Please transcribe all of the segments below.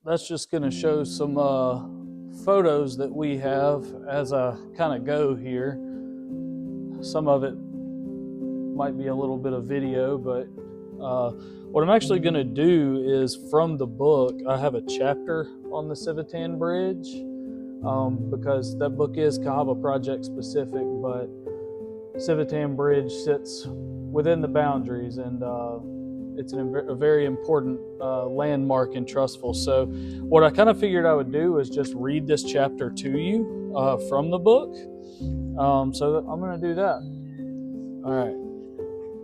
that's just going to show some photos that we have as I kind of go here. Some of it might be a little bit of video, but what I'm actually going to do is from the book, I have a chapter on the Civitan Bridge because that book is Cahaba Project specific, but Civitan Bridge sits within the boundaries, and it's a very important landmark in Trussville. So what I kind of figured I would do is just read this chapter to you from the book. So I'm going to do that. All right.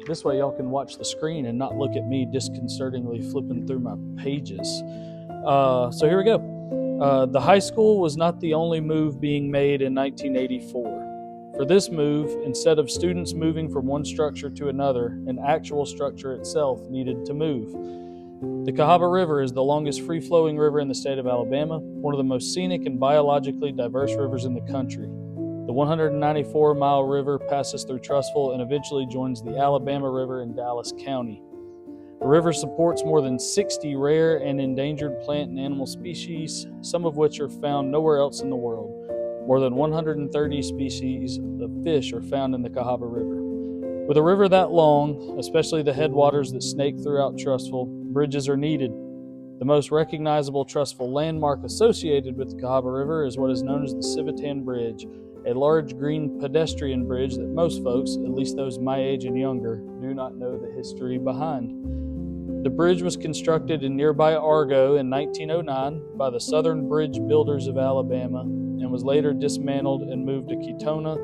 This way y'all can watch the screen and not look at me disconcertingly flipping through my pages. So here we go. The high school was not the only move being made in 1984. For this move, instead of students moving from one structure to another, an actual structure itself needed to move. The Cahaba River is the longest free-flowing river in the state of Alabama, one of the most scenic and biologically diverse rivers in the country. The 194-mile river passes through Trussville and eventually joins the Alabama River in Dallas County. The river supports more than 60 rare and endangered plant and animal species, some of which are found nowhere else in the world. More than 130 species of fish are found in the Cahaba River. With a river that long, especially the headwaters that snake throughout Trussville, bridges are needed. The most recognizable Trussville landmark associated with the Cahaba River is what is known as the Civitan Bridge, a large green pedestrian bridge that most folks, at least those my age and younger, do not know the history behind. The bridge was constructed in nearby Argo in 1909 by the Southern Bridge Builders of Alabama and was later dismantled and moved to Ketona,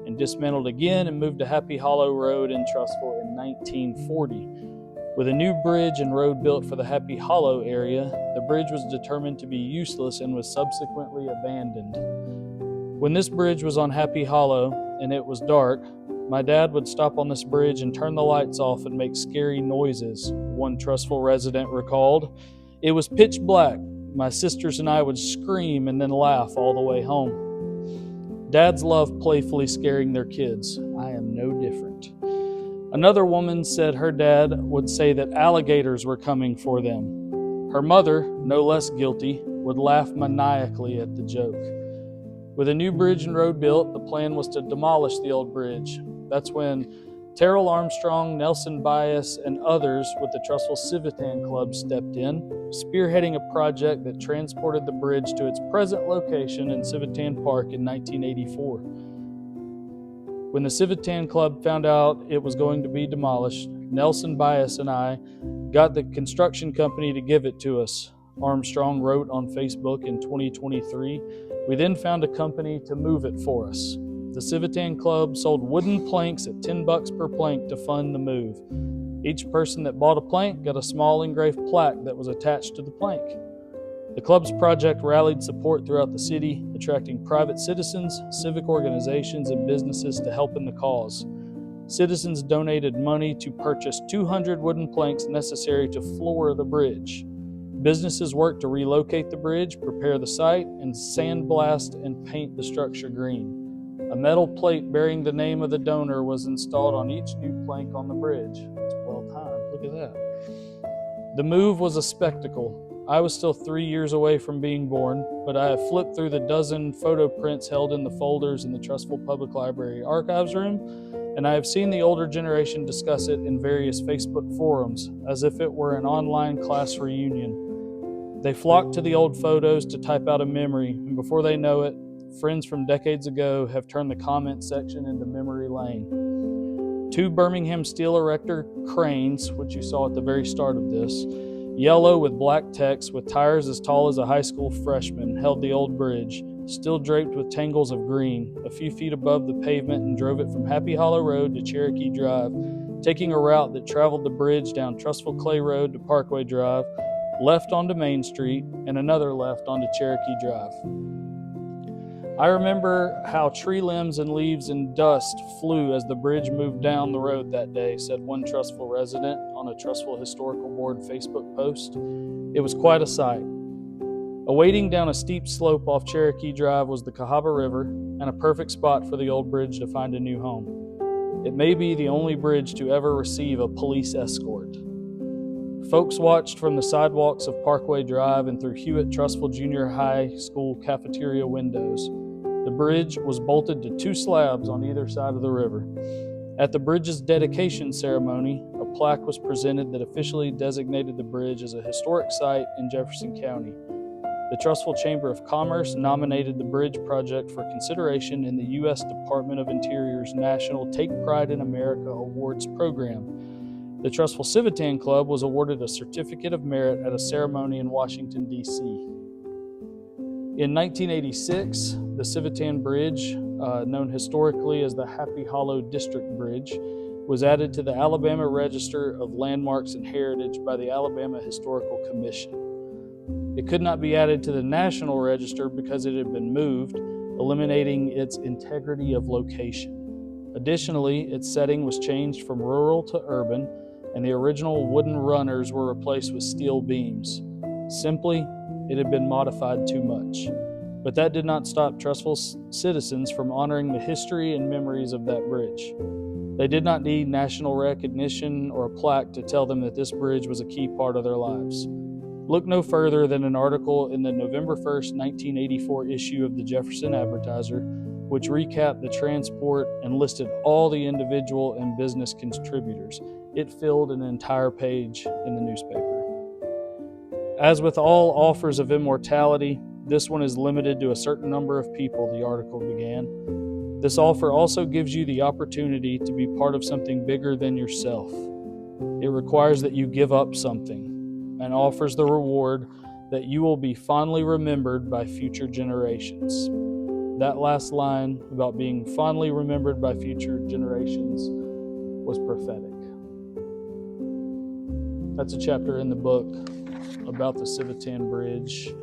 and dismantled again and moved to Happy Hollow Road in Trussville in 1940. With a new bridge and road built for the Happy Hollow area, the bridge was determined to be useless and was subsequently abandoned. When this bridge was on Happy Hollow and it was dark, my dad would stop on this bridge and turn the lights off and make scary noises, one Trussville resident recalled. It was pitch black. My sisters and I would scream and then laugh all the way home. Dads love playfully scaring their kids. I am no different. Another woman said her dad would say that alligators were coming for them. Her mother, no less guilty, would laugh maniacally at the joke. With a new bridge and road built, the plan was to demolish the old bridge. That's when Terrell Armstrong, Nelson Bias, and others with the Trussville Civitan Club stepped in, spearheading a project that transported the bridge to its present location in Civitan Park in 1984. When the Civitan Club found out it was going to be demolished, Nelson Bias and I got the construction company to give it to us, Armstrong wrote on Facebook in 2023. We then found a company to move it for us. The Civitan Club sold wooden planks at $10 per plank to fund the move. Each person that bought a plank got a small engraved plaque that was attached to the plank. The club's project rallied support throughout the city, attracting private citizens, civic organizations, and businesses to help in the cause. Citizens donated money to purchase 200 wooden planks necessary to floor the bridge. Businesses worked to relocate the bridge, prepare the site, and sandblast and paint the structure green. A metal plate bearing the name of the donor was installed on each new plank on the bridge. It's well timed, look at that. The move was a spectacle. I was still 3 years away from being born, but I have flipped through the dozen photo prints held in the folders in the Trussville Public Library archives room, and I have seen the older generation discuss it in various Facebook forums, as if it were an online class reunion. They flock to the old photos to type out a memory, and before they know it, friends from decades ago have turned the comment section into memory lane. 2 Birmingham steel erector cranes, which you saw at the very start of this, yellow with black text with tires as tall as a high school freshman, held the old bridge, still draped with tangles of green, a few feet above the pavement, and drove it from Happy Hollow Road to Cherokee Drive, taking a route that traveled the bridge down Trussville Clay Road to Parkway Drive, left onto Main Street, and another left onto Cherokee Drive. I remember how tree limbs and leaves and dust flew as the bridge moved down the road that day, said one Trussville resident on a Trussville Historical Board Facebook post. It was quite a sight. Awaiting down a steep slope off Cherokee Drive was the Cahaba River, and a perfect spot for the old bridge to find a new home. It may be the only bridge to ever receive a police escort. folks watched from the sidewalks of Parkway Drive and through Hewitt Trussville Junior High School cafeteria windows. The bridge was bolted to 2 slabs on either side of the river. At the bridge's dedication ceremony, a plaque was presented that officially designated the bridge as a historic site in Jefferson County. The Trussville Chamber of Commerce nominated the bridge project for consideration in the U.S. Department of Interior's National Take Pride in America Awards program. The Trussville Civitan Club was awarded a Certificate of Merit at a ceremony in Washington, D.C. In 1986, the Civitan Bridge, known historically as the Happy Hollow District Bridge, was added to the Alabama Register of Landmarks and Heritage by the Alabama Historical Commission. It could not be added to the National Register because it had been moved, eliminating its integrity of location. Additionally, its setting was changed from rural to urban, and the original wooden runners were replaced with steel beams. Simply, it had been modified too much. But that did not stop Trussville citizens from honoring the history and memories of that bridge. They did not need national recognition or a plaque to tell them that this bridge was a key part of their lives. Look no further than an article in the November 1st, 1984 issue of the Jefferson Advertiser, which recapped the transport and listed all the individual and business contributors. It filled an entire page in the newspaper. As with all offers of immortality, this one is limited to a certain number of people, the article began. This offer also gives you the opportunity to be part of something bigger than yourself. It requires that you give up something, and offers the reward that you will be fondly remembered by future generations. That last line about being fondly remembered by future generations was prophetic. That's a chapter in the book about the Civitan Bridge,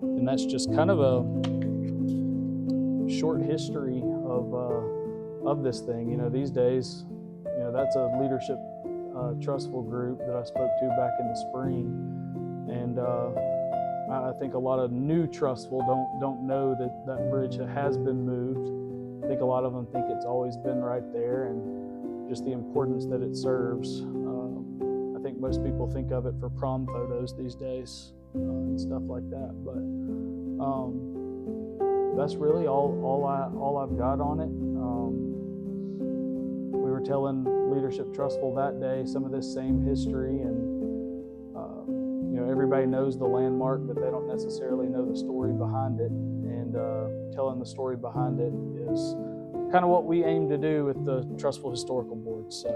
and that's just kind of a short history of this thing. You know, these days, you know, that's a leadership Trussville group that I spoke to back in the spring, and I think a lot of new Trussville don't know that that bridge has been moved. I think a lot of them think it's always been right there, and just the importance that it serves. I think most people think of it for prom photos these days and stuff like that, but that's really all I've got on it. We were telling Leadership Trussville that day some of this same history, and you know, everybody knows the landmark, but they don't necessarily know the story behind it, and telling the story behind it is kind of what we aim to do with the Trussville Historical Board. So